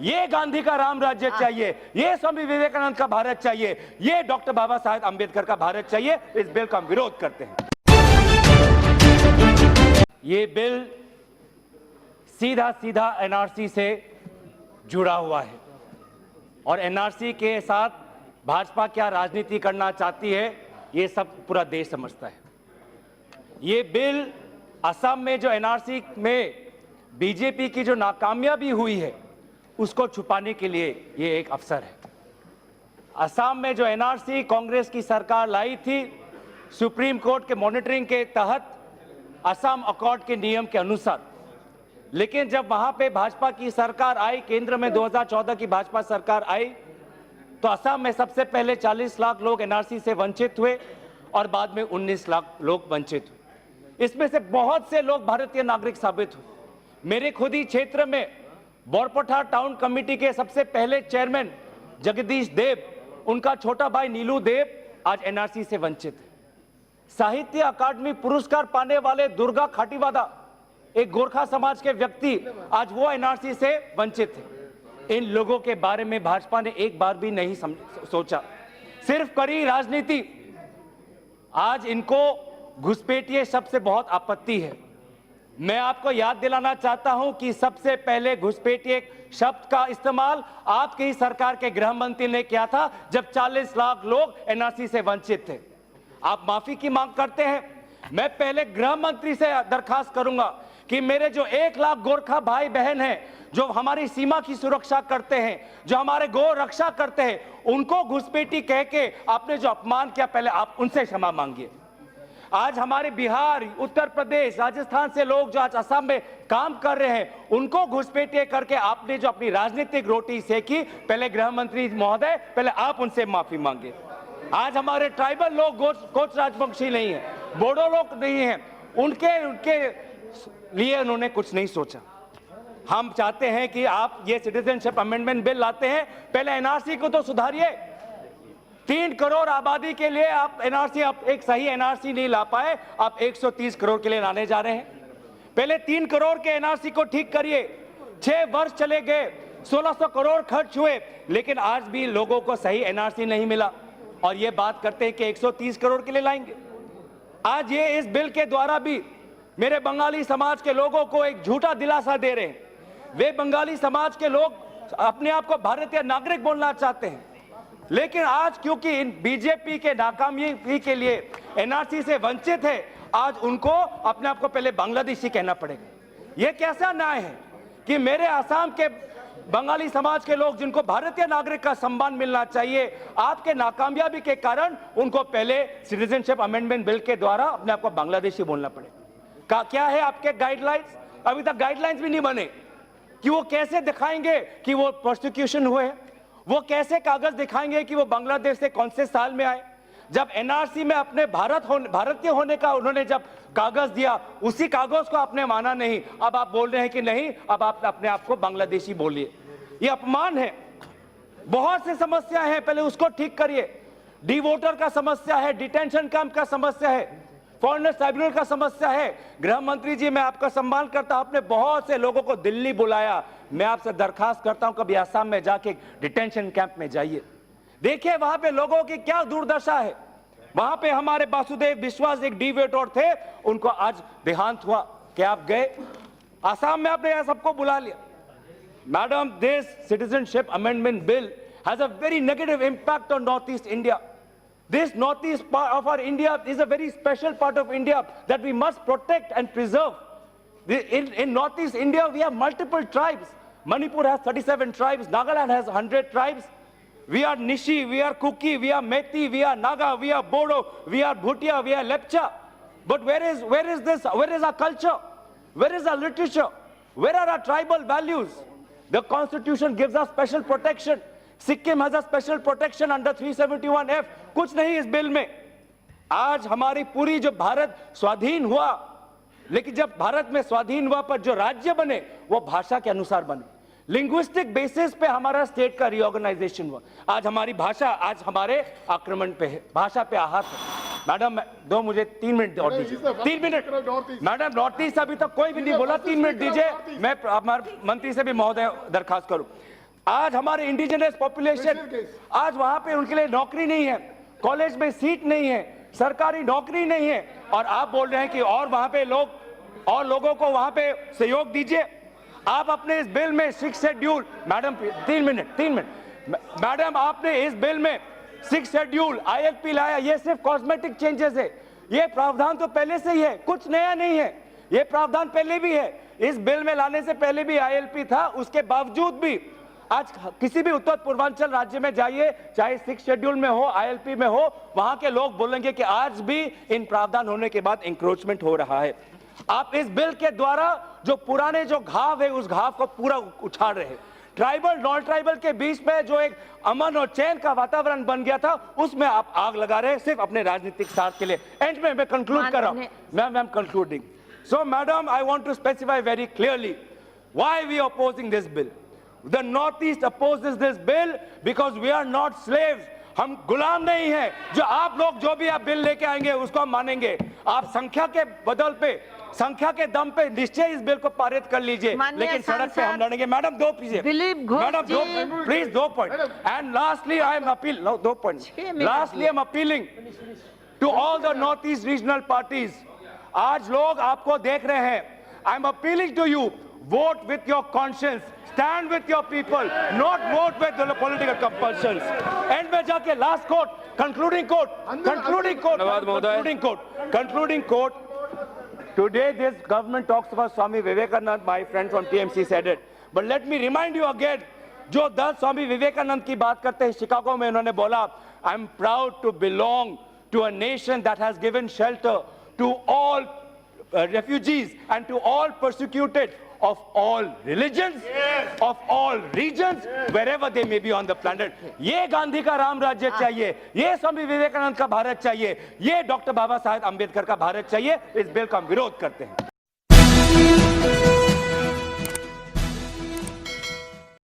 ये गांधी का राम राज्य चाहिए, ये स्वामी विवेकानंद का भारत चाहिए, ये डॉक्टर बाबा साहेब अंबेडकर का भारत चाहिए। इस बिल का हम विरोध करते हैं। ये बिल सीधा सीधा एनआरसी से जुड़ा हुआ है और एनआरसी के साथ भाजपा क्या राजनीति करना चाहती है ये सब पूरा देश समझता है। ये बिल असम में जो एनआरसी में बीजेपी की जो नाकामयाबी हुई है उसको छुपाने के लिए ये एक अवसर है। असम में जो एनआरसी कांग्रेस की सरकार लाई थी सुप्रीम कोर्ट के मॉनिटरिंग के तहत असम अकॉर्ड के नियम के अनुसार, लेकिन जब वहां पे भाजपा की सरकार आई, केंद्र में 2014 की भाजपा सरकार आई, तो असम में सबसे पहले 40 लाख लोग एनआरसी से वंचित हुए और बाद में 19 लाख लोग वंचित हुए। इसमें से बहुत से लोग भारतीय नागरिक साबित हुए। मेरे खुद ही क्षेत्र में बोरपठार टाउन कमेटी के सबसे पहले चेयरमैन जगदीश देव, उनका छोटा भाई नीलू देव आज एनआरसी से वंचित है। साहित्य अकादमी पुरस्कार पाने वाले दुर्गा खाटीवादा, एक गोरखा समाज के व्यक्ति, आज वो एनआरसी से वंचित है। इन लोगों के बारे में भाजपा ने एक बार भी नहीं सोचा, सिर्फ करी राजनीति। आज इनको घुसपैठिए शब्द से बहुत आपत्ति है। मैं आपको याद दिलाना चाहता हूं कि सबसे पहले घुसपैठिए शब्द का इस्तेमाल आपकी ही सरकार के गृह मंत्री ने किया था जब 40 लाख लोग एनआरसी से वंचित थे। आप माफी की मांग करते हैं। मैं पहले गृह मंत्री से दरखास्त करूंगा कि मेरे जो 1 लाख गोरखा भाई बहन हैं जो हमारी सीमा की सुरक्षा करते हैं, जो हमारे गौ रक्षा करते हैं, उनको घुसपैठी कह के आपने जो अपमान किया, पहले आप उनसे क्षमा मांगिए। आज हमारे बिहार, उत्तर प्रदेश, राजस्थान से लोग जो आज असम में काम कर रहे हैं, उनको घुसपैठिए करके आपने जो अपनी राजनीतिक रोटी सेकी, पहले गृह मंत्री महोदय, पहले आप उनसे माफी मांगे। आज हमारे ट्राइबल लोग कोच राजवंशी नहीं है, बोडो लोग नहीं है, उनके लिए उन्होंने कुछ नहीं सोचा। हम चाहते हैं कि आप ये सिटीजनशिप अमेंडमेंट बिल लाते हैं, पहले एनआरसी को तो सुधारिए। 3 करोड़ आबादी के लिए आप एनआरसी, आप एक सही एनआरसी नहीं ला पाए, आप 130 करोड़ के लिए लाने जा रहे हैं। पहले 3 करोड़ के एनआरसी को ठीक करिए। 6 वर्ष चले गए, 1600 करोड़ खर्च हुए, लेकिन आज भी लोगों को सही एनआरसी नहीं मिला और ये बात करते हैं कि 130 करोड़ के लिए लाएंगे। आज ये इस बिल के द्वारा भी मेरे बंगाली समाज के लोगों को एक झूठा दिलासा दे रहे हैं। वे बंगाली समाज के लोग अपने आप को भारतीय नागरिक बोलना चाहते हैं, लेकिन आज क्योंकि इन बीजेपी के नाकामयाबी के लिए एनआरसी से वंचित है, आज उनको अपने आप को पहले बांग्लादेशी कहना पड़ेगा। यह कैसा न्याय है कि मेरे असम के बंगाली समाज के लोग जिनको भारतीय नागरिक का सम्मान मिलना चाहिए, आपके नाकामयाबी के कारण उनको पहले सिटीजनशिप अमेंडमेंट बिल के द्वारा अपने आप को बांग्लादेशी बोलना पड़ेगा। क्या है आपके गाइडलाइंस? अभी तक गाइडलाइंस भी नहीं बने कि वो कैसे दिखाएंगे कि वो प्रोसिक्यूशन हुए हैं, वो कैसे कागज दिखाएंगे कि वो बांग्लादेश से कौन से साल में आए। जब एनआरसी में अपने भारतीय होने का उन्होंने जब कागज दिया, उसी कागज को आपने माना नहीं, अब आप बोल रहे हैं कि नहीं, अब आप अपने आप को बांग्लादेशी बोलिए। ये अपमान है। बहुत सी समस्या है, पहले उसको ठीक करिए। डी वोटर का समस्या है, डिटेंशन कैंप का समस्या है, फॉरेनर ट्राइब्यूनल का समस्या है। गृह मंत्री जी, मैं आपका सम्मान करता हूं, आपने बहुत से लोगों को दिल्ली बुलाया। मैं आपसे दरखास्त करता हूं कभी असम में जाके डिटेंशन कैंप में जाइए, देखिए वहां पे लोगों की क्या दुर्दशा है। वहां पे हमारे वासुदेव विश्वास एक डी वोटर थे, उनको आज देहांत हुआ। क्या आप गए असम में? आपने यह सबको बुला लिया। Madam, this citizenship amendment bill has a very negative impact on north east India. This northeast part of our India is a very special part of India that we must protect and preserve. In northeast India, we have multiple tribes. Manipur has 37 tribes. Nagaland has 100 tribes. We are Nishi, we are Kuki, we are Methi, we are Naga, we are Bodo, we are Bhutia, we are Lepcha. But where is our culture? Where is our literature? Where are our tribal values? The Constitution gives us special protection. Sikkim has a special protection under 371F. कुछ नहीं इस bill में। आज हमारी पूरी जो भारत स्वाधीन हुआ, लेकिन जब भारत में स्वाधीन हुआ पर जो राज्य बने वो भाषा के अनुसार बने। लिंग्विस्टिक बेसिस पे हमारा स्टेट का रिऑर्गेनाइजेशन हुआ। आज हमारी भाषा आज हमारे आक्रमण पे है, भाषा पे आहत है। मैडम, दो मुझे 3 मिनट और दीजिए। 3 मिनट मैडम, नॉर्थ ईस्ट अभी तक कोई भी नहीं बोला। 3 मिनट दीजिए, मैं हमारे मंत्री से भी महोदय दरखास्त करूं। आज हमारे इंडिजिनस पॉपुलेशन, आज वहां पे उनके लिए नौकरी नहीं है, कॉलेज में सीट नहीं है, सरकारी नौकरी नहीं है, और आप बोल रहे हैं कि और वहां पे लोगों को वहां पे सहयोग दीजिए। आप अपने इस बिल में 6 शेड्यूल, मैडम 3 मिनट, मैडम आपने इस बिल में 6 शेड्यूल ILP लाया, ये सिर्फ कॉस्मेटिक चेंजेस है, ये प्रावधान तो पहले से ही है, कुछ नया नहीं है, ये प्रावधान पहले भी है, इस बिल में लाने से पहले भी ILP था, उसके बावजूद भी आज किसी भी उत्तर पूर्वांचल राज्य में जाइए, चाहे 6 शेड्यूल में हो, ILP में हो, वहां के लोग बोलेंगे कि आज भी इन प्रावधान होने के बाद इंक्रोचमेंट हो रहा है। आप इस बिल के द्वारा जो पुराने जो घाव है, उस घाव को पूरा उछाल रहे हैं। ट्राइबल नॉन ट्राइबल के बीच में जो एक अमन और चैन का वातावरण बन गया था, उसमें आप आग लगा रहे हैं सिर्फ अपने राजनीतिक स्वार्थ के लिए। एंड में मैं कंक्लूड कर रहा हूं, ma'am concluding. So madam, I want to specify very clearly why we are opposing this bill. The Northeast opposes this bill because we are not slaves. हम गुलाम नहीं हैं। जो आप लोग जो भी आप बिल लेके आएंगे उसको हम मानेंगे। आप संख्या के बदल पे, संख्या के दम पे निश्चय इस बिल को पारित कर लीजिए, लेकिन सड़क पे हम लड़ेंगे। Madam two please, madam two please, 2 point. And lastly I am appeal, 2 point, lastly I am appealing to all the north east regional parties. आज लोग आपको देख रहे हैं। I am appealing to you, vote with your conscience, stand with your people, not vote with the political compulsions. End में जाके last quote, concluding quote. Today this government talks about Swami Vivekananda, my friend from TMC said it. But let me remind you again, जो 10 स्वामी विवेकानंद की बात करते हैं, Chicago में उन्होंने बोला, I am proud to belong to a nation that has given shelter to all refugees and to all persecuted of all religions, of all regions, wherever they may be on the planet. ये गांधी का राम राज्य चाहिए, ये स्वामी विवेकानंद का भारत चाहिए, ये doctor Baba Saheb Ambedkar का भारत चाहिए। इस बिल का हम विरोध करते हैं।